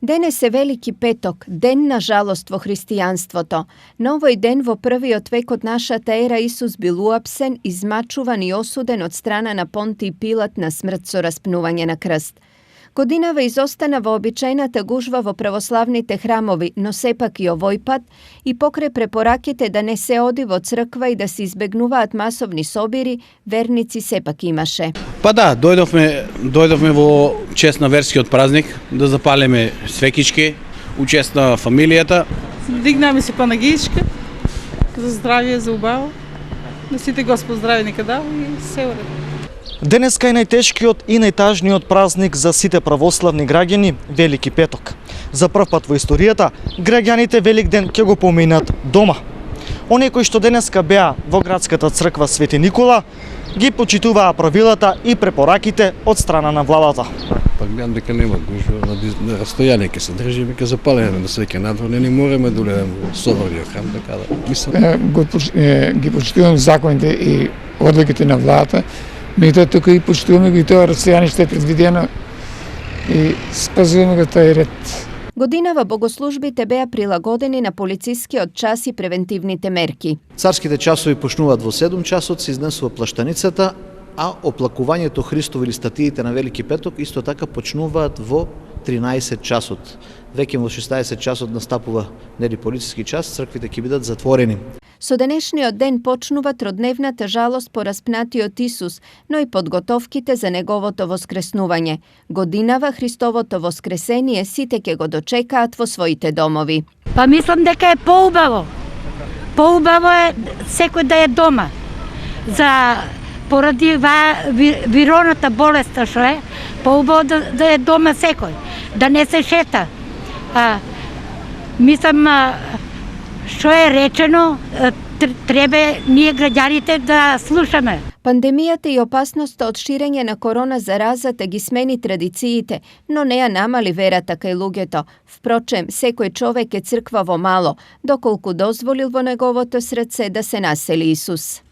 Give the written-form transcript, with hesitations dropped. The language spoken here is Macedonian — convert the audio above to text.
Денес е Велики петок, ден на жалост во христијанството. На овој ден во првиот век од нашата ера Исус бил уапсен, измачуван и осуден од страна на Понтиј Пилат на смрт со распнување на крст. Годинава изостана во обичајната гужва во православните храмови, но сепак и овој пат и покрај препораките да не се оди во црква и да се избегнуваат масовни собири, верници сепак имаше. Па да, дојдовме во чест на верскиот празник, да запалиме свекички, у чест на фамилијата. Дигнаме се панагичка, за здравје, за убаво. На сите Господ здравје нека дава и се уред. Денеска е најтешкиот и најтажниот празник за сите православни граѓани, Велики петок. За прв пат во историјата, граѓаните Великден ќе го поминат дома. Оние кои што денеска беа во градската црква Свети Никола, ги почитуваа правилата и препораките од страна на владата. Пак гледам дека нема гужва, на растојание ќе се држиме, ќе запалиме на свеќе надвор, не мораме да улеземе во соборниот храм, така да мислам. Ги почитувам законите и одлуките на владата, меѓутоа тука и почитуваме го и тоа растојание што е предвидено и спазваме го тој ред. Годинава богослужбите беа прилагодени на полицискиот час и превентивните мерки. Царските часови почнуваат во 7 часот, се изнесува плаштаницата, а оплакувањето Христово или статиите на Велики петок исто така почнуваат во 13 часот. Веќе во 16 часот настапува полициски час, црквите ќе бидат затворени. Со денешниот ден почнува тродневната жалост по распнатиот Исус, но и подготовките за неговото воскреснување. Годинава Христовото воскресение сите ќе го дочекаат во своите домови. Па мислам дека е поубаво. Поубаво е секој да е дома. Поради вироната болест што е, поубаво да е дома секој, да не се шета. Мислам, што е речено, треба ние граѓаните да слушаме. Пандемијата и опасноста од ширење на корона заразата ги смени традициите, но не ја намали верата кај луѓето. Впрочем, секој човек е црква во мало, доколку дозволил во неговото срце да се насели Исус.